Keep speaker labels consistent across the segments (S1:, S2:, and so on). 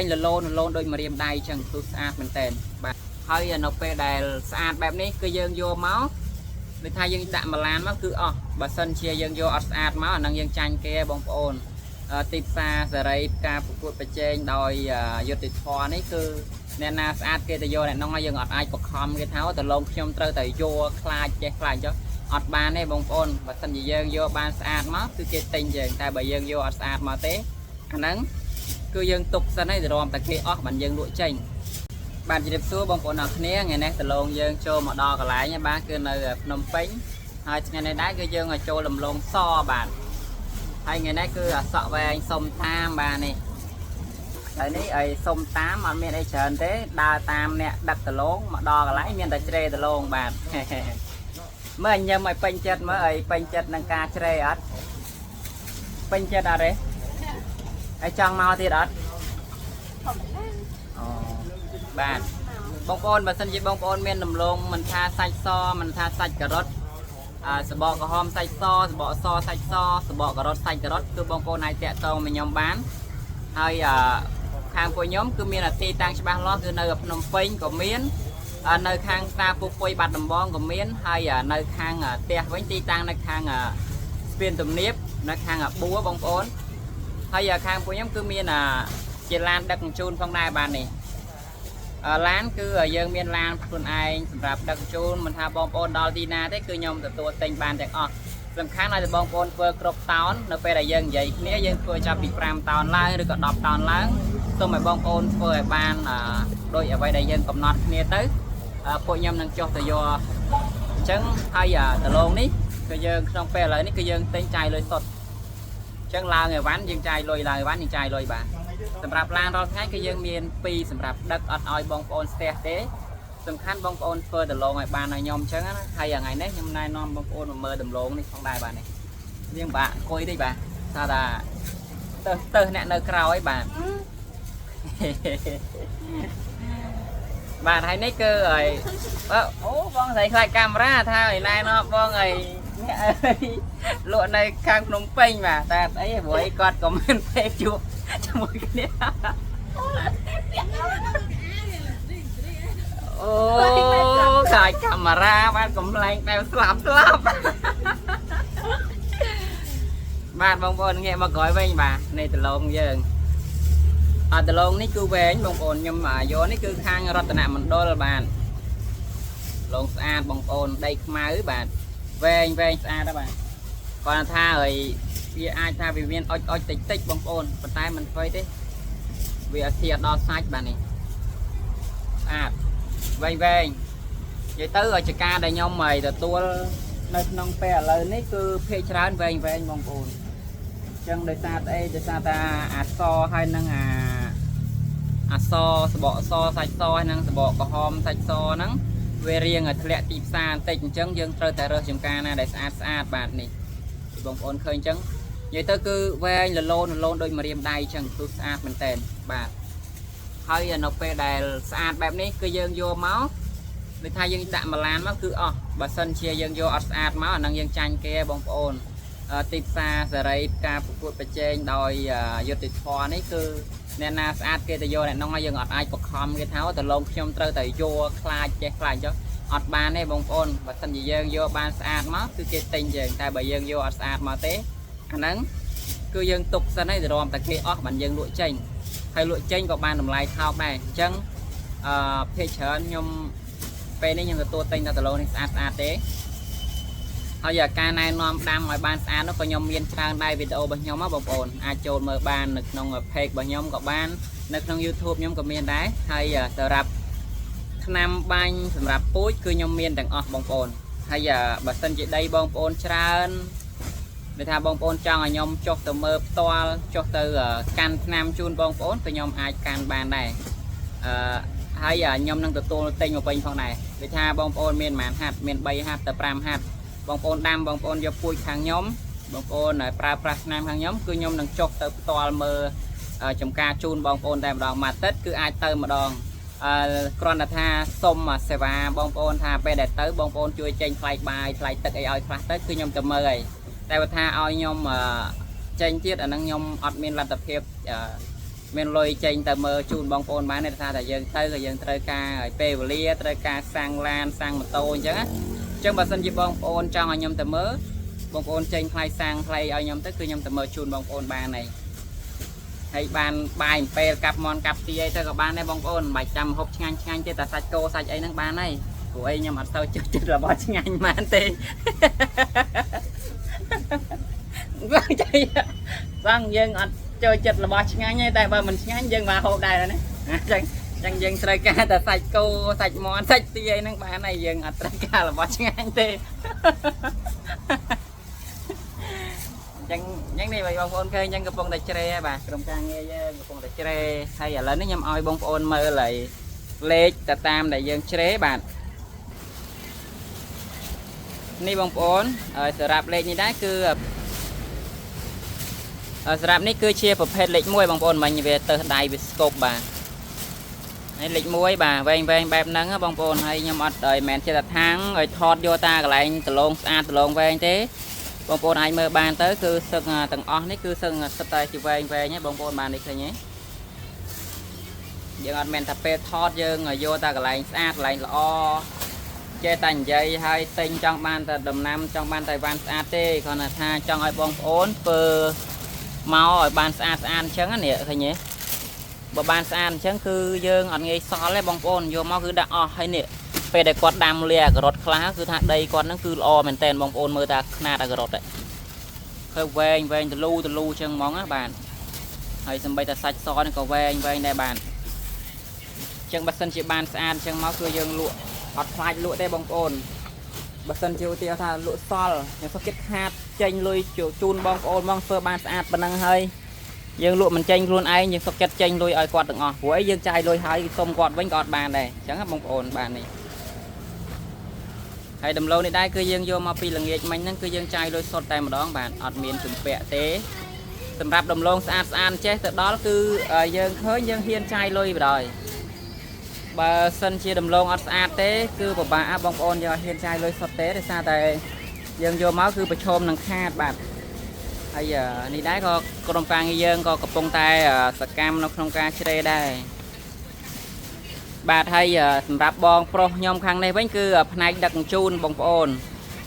S1: lôn đôi mà riêng đai chẳng tôi sạch mình tên bạn hơi nó về đài sạchแบบนี้cứ dương vô máu người ta dương đạm mà lan nó cứ bà sân chia dương vô sạch máu năng dương tranh kia bông ồn tiếp xa giờ đây ca phục vụ bạch trên đòi vô tịch phò này cứ nên là sạch kia từ vô này nó ngay dương ai bọc hòm cái tháo từ lông trong trơ từ vô khai cho ban này bông ồn bà sân gì dương vô ban sạch máu cứ kia tinh dương ta bởi dương vô sạch mà té anh nắng cứ dân tục ra đây rồi ta kia bạn dân lụa chanh bạn chỉ đẹp xuống bông cổ nọc nè ngày nay từ lông dân cho một đo cả lại nha ba cứ nơi nông bánh hai ngày nay đá cứ dân ở châu lầm lông so bạn hay ngày nay cứ sợ về anh sông tam bà này đấy ní ấy sông tám mà miền đây trần thế đa tam nè đặt từ lông mà đo cả lại miền ta tre từ lông bạn mới anh nhâm mày panh chết mới ấy panh chết năng ca tre ớt panh chết à đấyไอ้จังมาที่ดัดบ้านบางคนบัดสันจิบางคนเมียนดำลงมันทาใส่ซอมันทาใส่กระรถสะบอกกระหอมใส่ซอสะบอกซอใส่ซอสะบอกกระรถใส่กระรถคือบางคนนายแตะตรงมันยอมบ้านให้ข้างปุ๋ยย้อมคือเมียนตีตังฉบับล้อคือในกับนมเฟ้งกับเมียนในข้างตาปุยบัดดำบองกับเมียนให้ในข้างเตะไว้ตีตังในข้างเปลี่ยนตุ่มเนียบในข้างบัวบางคนhay giờ khang của nhóm cứ miên chị lan đặt chun phong đai bàn này lán cứ ở dân miên lan phần ai gặp đặt chun mình tha bom ôn đo tina thế cứ nhom từตัวtình bànจากlàm khác này bom ôn vừa cột táo nó về là dân vậy nếu dân vừa cho bị pram táo lá rồi còn đọc táo lá xong rồi bom ôn vừa bàn đôi ở vậy đại dân cầm nọt nia tới của nhóm năng cho từ do chân hay giờ từ luôn ní cứ dân xong về lại ní cứ dân tên trai lời sọt chân lao người bán dân trai lôi là người bán dân trai lôi bàสำหรับลานรถง่ายก็ยังมีปีสำหรับดักอดออยบองโอนสเตเต้สำคัญบองโอนเฟอร์เดลงไอ้บ้านนายยมช่างนะใครอย่างไงเนี่ยยมนายนอมบองโอนเมื่อดำลงนี่ของได้บ้านนี่เรื่องบ้าคุยดิบ้าซาดาเตอเนี่ยเนอคราวไอ้บ้านบ้านไทยนี่คือไอ้โอ้บองใส่คลายกล้ามร่าท่าไอ้นายเนาะบองไอ้ลวดในข้างนมเป้งมาแต่ไอ้บวยกอดก็มันเป้จุจมูกเนี้ยโอ้ขายกล้ามร่าบ้านกำลังแปลสลับบ้านบางคนเงี้ยมาก่อยไว้มาในตะลงเยิงตะลงนี่คือเวงบางคนยมโยนี่คือข้างรัตนมันโดนบ้านลงสะอาดบางคนได้มาหรือบ้านเวงสะอาดนะบ้านก่อนท่าเอ้ยvì ai ta vì viên oi tích bông ôn và tay mình phơi thế vì thiệt đo sai bạn này vây vậy tới rồi chỉ ca đây nhau mày là tua nơi nông pè lời nấy cứ phê trán về bông ôn chân đời xa ta so hay năng so so sạch so hay năng bỏ có hòm sạch so nắng về riêng ở lẹ tịp xa tình chân dương trời tại rồi chúng ta là để xa bạn này bông ôn khơi chân vậy tôi cứ về là lôn đôi mà riêng đai chẳng tôi sạch mình tên bà hơi nó về đài sạchแบบนี้cứ dương vô máu người ta dương đạm mà lan nó cứ bà sân chia dương vô sạch máu năng dương tranh kia bông ôn tiếp xa giờ đây ca phục vụ bạch trên đòi vô tịch phò này cứ nên là sạch kia từ vô này nó ngay dương ai bọc hòm cái tháo từ lông trong trơ từ vô khai cho ban này bông ôn bà sân gì dương vô ban sạch máu cứ kia tinh dương ta bởi dương vô sạch mà té anh nắng cứ dân tục ra đây rồi ta kia bạn dân lụa chanh hay lụa chanh của ban làm lại thao này chân phê chở nhom phê này nhưng mà tôi tên là từ lâu này sạch thế bây giờ ca này nó đang ngoài ban sạch nó có nhom miên trang đây video bằng nhóm bông ồn ai trộn mở ban nực nông ở page bằng nhóm của ban nực nông YouTube nhóm của miên đá hay tờ rạp năm ban sầm rạp cuối cứ nhom miên đằng bông ồn hay giờ bà sân chị đây bông ồn tràn để tha bông ôn cho nhom cho từ mơ to cho từ can nam chun bông ôn từ nhom ai can bàn này hay giờ nhom năng từ tô tinh một bên phòng này để tha bông ôn miền màn hạt miền bay hạt tập ram hạt bông ôn đam bông ôn do pui hàng nhóm bông ôn ở pra nam hàng nhóm cứ nhom năng cho từ to mơ trong ca chun bông ôn tại đòn mà tết cứ ai tơ mà đòn còn là tha xôm mà xe va bông ôn tha về để tới bông ôn chui trên fly bài fly tết ai tết cứ nhom từ mơ này tại vì tha ao nhom tranh tiết ở năng nhom admin làm tập hiệp មានលុយចេញទៅមើលជូនបងប្អូនបានតែថាតែយើងទៅក៏យើងត្រូវការឲ្យពេលវេលាត្រូវការសាំងឡានសាំងម៉ូតូអញ្ចឹងណាអញ្ចឹងបើសិនជាបងប្អូនចង់ឲ្យខ្ញុំទៅមើលបងប្អូនចេញថ្លៃសាំងថ្លៃឲ្យខ្ញុំទៅគឺខ្ញុំទៅមើលជូនបងប្អូនបានហើយហើយបានបាយពេលកាប់មន់កាប់ទីអីទៅក៏បានដែរបងប្អូនមិនបាច់ចាំហូបឆ្ងាញ់ឆ្ងាញ់ទេតែសាច់គោសាច់អីហ្នឹងបានហើយព្រោះអីខ្ញុំអត់ទៅចិត្តរបស់ឆ្ងាញ់មែនទេសឹងយើងអត់ចូលចិត្តរបស់ឆ្ងាញ់ទេតែបើមិនឆ្ងាញ់យើងមកហូបដែរណាអញ្ចឹងយើងត្រូវការតែសាច់គោសាច់មាន់សាច់ទាអីហ្នឹងបានហើយយើងអត់ត្រូវការរបស់ឆ្ងាញ់ទេអញ្ចឹងនេះបងប្អូនឃើញអញ្ចឹងកំពុងតែជ្រេហើយបាទក្រុមការងារយើងកំពុងតែជ្រេហើយឥឡូវនេះខ្ញុំឲ្យបងប្អូនមើលហើយលេខទៅតាមដែលយើងជ្រេបាទនេះបងប្អូនសម្រាប់លេខនេះដែរគឺសម្រាប់នេះគឺជាប្រភេទលេខ1បងប្អូនមិញវាទៅដៃវាស្កូបបាទហើយលេខ1បាទវែងបែបហ្នឹងបងប្អូនហើយខ្ញុំអត់ឲ្យមែនចេះតែថាំងឲ្យថតយកតាកន្លែងដលងស្អាតដលងវែងទេបងប្អូនអាចមើលបានទៅគឺសឹកទាំងអស់នេះគឺសឹកសិតតែជាវែងហ្នឹងបងប្អូនបាននេះឃើញទេយើងអត់មែនថាពេលថតយើងយកតាកន្លែងស្អាតកន្លែងល្អចេះតែនិយាយឲ្យទិញចង់បានតែដំណាំចង់បានតែវ៉ាន់ស្អាតទេគ្រាន់តែថាចង់ឲ្យបងប្អូនធ្វើមកឲ្យបានស្អាតអញ្ចឹងនេះឃើញទេបើបានស្អាតអញ្ចឹងគឺយើងអត់ងាយសល់ទេបងប្អូនយកមកគឺដាក់អស់ហើយនេះពេលដែលគាត់ដាំលាការ៉ុតខ្លះគឺថាដីគាត់ហ្នឹងគឺល្អមែនតើបងប្អូនមើលតាຂະຫນាតការ៉ុតហ្នឹងឃើញវែងទលូអញ្ចឹងហ្មងណាបាទហើយសម្បីតែសាច់សនេះក៏វែងដែរបាទអញ្ចឹងបើសិនជាបានស្អាតអញ្ចឹងមកគឺយើងលក់អត់ខ្លាចលក់ទេបងប្អូនបើសិនជាឧទាហរណ៍ថាលក់សល់យើងសុខចិត្តខាតចេញលុយជូនបងប្អូនមកធ្វើបានស្អាតប៉ុណ្ណឹងហើយយើងលក់មិនចេញខ្លួនឯងយើងសុខចិត្តចេញលុយឲ្យគាត់ទាំងអស់ព្រោះអីយើងចាយលុយហើយសុំគាត់វិញក៏អត់បានដែរអញ្ចឹងបងប្អូនបាននេះហើយដំឡូងនេះដែរគឺយើងយកមកពីល្ងាចមិញហ្នឹងគឺយើងចាយលុយសុទ្ធតែម្ដងបាទអត់មានជំពាក់ទេសម្រាប់ដំឡូងស្អាតចេះទៅដល់គឺយើងឃើញយើងហ៊ានចាយលុយបណ្ដោយបើសិនជាដំឡូងអត់ស្អាតទេគឺពិបាកបងប្អូនយកហ៊ានចាយលុយសុទ្ធទេដោយសារតែយើងយកមកគឺប្រឈមនឹងខាតបាទហើយនេះដែរក៏ក្រុមការងារយើងក៏កំពុងតែសកម្មនៅក្នុងការជ្រេដែរបាទហើយសម្រាប់បងប្រុសខ្ញុំខាងនេះវិញគឺផ្នែកដឹកជញ្ជូនបងប្អូនអ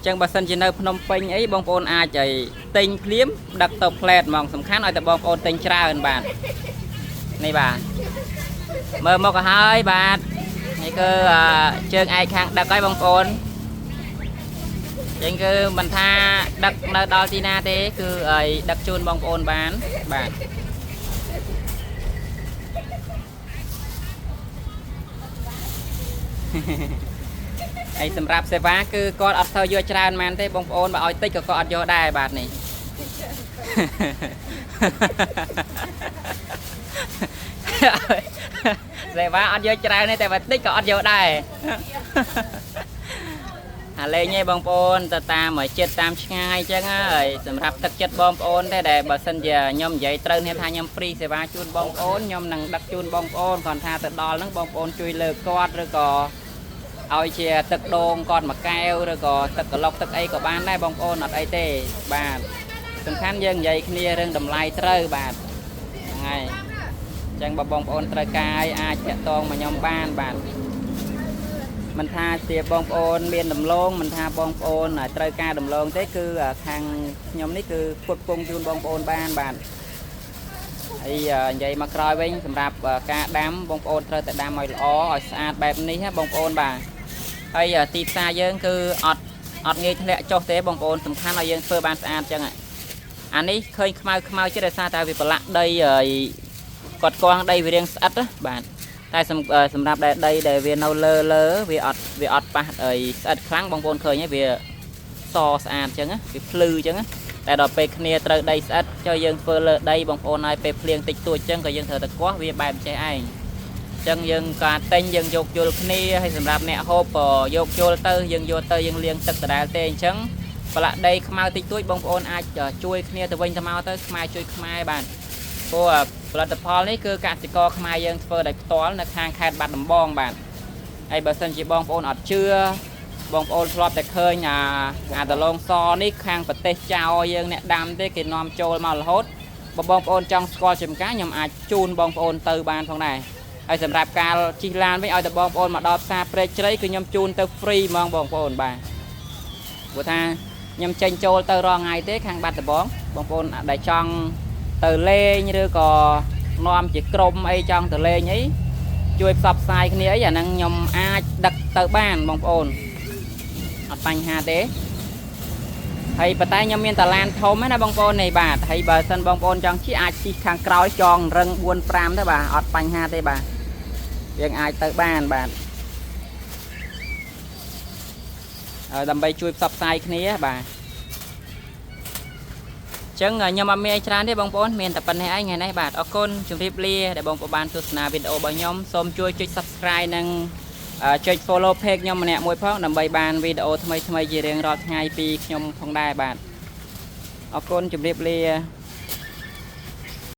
S1: ញ្ចឹងបើសិនជានៅភ្នំពេញអីបងប្អូនអាចឲ្យទិញភ្លាមដឹកទៅផ្លែតហ្មងសំខាន់ឲ្យតែបងប្អូនទិញច្រើនបាទនេះបាទមើលមកក៏ហើយបាទនេះគឺជើងឯកខាងដឹកហើយបងប្អូនចឹងគឺមិនថាដឹកនៅដល់ទីណាទេគឺឲ្យដឹកជូនបងប្អូនបានបាទហើយសម្រាប់សេវាគឺគាត់អត់ទៅយកច្រើនមែនទេបងប្អូនបើឲ្យតិចក៏គាត់អត់យកដែរបាទនេះសេវាអត់យកច្រើនទេតែបើតិចក៏អត់យកដែរអាលេងឯងបងប្អូនទៅតាមចិត្តតាមឆ្ងាយអញ្ចឹងហើយសម្រាប់ទឹកចិត្តបងប្អូនទេដែលបើសិនជាខ្ញុំនិយាយត្រូវនេះថាខ្ញុំហ្វ្រីសេវាជូនបងប្អូនខ្ញុំនឹងដឹកជូនបងប្អូនគ្រាន់ថាទៅដល់ហ្នឹងបងប្អូនជួយលើកគាត់ឬក៏ឲ្យជាទឹកដូងគាត់មួយកែវឬក៏ទឹកក្លុកទឹកអីក៏បានដែរបងប្អូនអត់អីទេបាទសំខាន់យើងនិយាយគ្នារឿងតម្លៃត្រូវបាទហ្នឹងហើយអញ្ចឹងបើបងប្អូនត្រូវការអាចតាក់ទងមកខ្ញុំបានបាទមិនថាជាបងប្អូនមានដំឡូងមិនថាបងប្អូនត្រូវការដំឡូងទេគឺខាងខ្ញុំនេះគឺផ្គត់ផ្គង់ជូនបងប្អូនបានបាទហើយនិយាយមកក្រោយវិញសម្រាប់ការដាំបងប្អូនត្រូវតែដាំឲ្យល្អឲ្យស្អាតបែបនេះណាបងប្អូនបាទហើយទីផ្សារយើងគឺអត់ងាយធ្លាក់ចុះទេបងប្អូនសំខាន់ឲ្យយើងធ្វើបានស្អាតអញ្ចឹងអានេះឃើញខ្មៅចេះដោយសារតែវាប្រឡាក់ដីគាត់គង់ដីវារៀងស្អិតណាបាទតែសម្រាប់ដីដែលវានៅលើវាអត់ប៉ះស្អិតខ្លាំងបងប្អូនឃើញវាសស្អាតអញ្ចឹងវាភ្លឺអញ្ចឹងតែដល់ពេលគ្នាត្រូវដីស្អិតចុះយើងធ្វើលើដីបងប្អូនឲ្យពេលភ្លៀងតិចតួចអញ្ចឹងក៏យើងត្រូវតែគាស់វាបែបចេះឯងអញ្ចឹងយើងការទិញយើងយកយល់គ្នាហើយសម្រាប់អ្នកហូបក៏យកយល់ទៅយើងយកទៅយើងលាងទឹកដដែលទេអញ្ចឹងប្រឡាក់ដីខ្មៅតិចតួចបងប្អូនអាចជួយគ្នាទៅវិញទៅមកទៅខ្មែរជួយខ្មែរបាទព្រោះផលិតផលនេះគឺកសិករខ្មែរយើងធ្វើដោយផ្ទាល់នៅខាងខេត្តបាត់ដំបងបាទហើយបើសិនជាបងប្អូនអត់ជឿបងប្អូនធ្លាប់តែឃើញអាដលងសនេះខាងប្រទេសចៅយើងអ្នកដាំទេគេនាំចូលមករហូត បងប្អូនចង់ស្គាល់ចំការខ្ញុំអាចជូនបងប្អូនទៅបានផងដែរហើយសម្រាប់ការជិះឡានវិញឲ្យតែបងប្អូនមកដល់ផ្សារព្រែកជ្រៃគឺខ្ញុំជូនទៅ free ហ្មងបងប្អូនបាទព្រោះថាខ្ញុំចេញចូលទៅរងថ្ងៃទេខាងបាត់ដំបងប្អូនដែលចង់ទៅលេងឬក៏នាំជាក្រុមអីចង់ទៅលេងអីជួយផ្សព្វផ្សាយគ្នាអីអាហ្នឹងខ្ញុំអាចដឹកទៅបានបងប្អូនអត់បញ្ហាទេហើយប៉ុន្តែខ្ញុំមានតាឡានធំណាបងប្អូននេះបាទហើយបើសិនបងប្អូនចង់ជិះអាចជិះខាងក្រោយចងរឹង 4-5 ទៅបាទអត់បញ្ហាទេបាទយើងអាចទៅបានបាទដើម្បីជួយផ្សព្វផ្សាយគ្នាបាទចឹងខ្ញុំអត់មានច្រើនទេបងប្អូនមានតែប៉ុណ្្នេះឯងថ្ងៃនេះបាទអរគុណជម្រាបលាដែលបងប្អូនបានទស្សនាវីដេអូរបស់ខ្ញុំសូមជួយចុច Subscribe និងចុច Follow Page ខ្ញុំម្នាក់មួយផងដើម្បីបានវីដេអូថ្មីៗជារៀងរាល់ថ្ងៃពីខ្ញុំផងដែរបាទអរគុណជម្រាបលា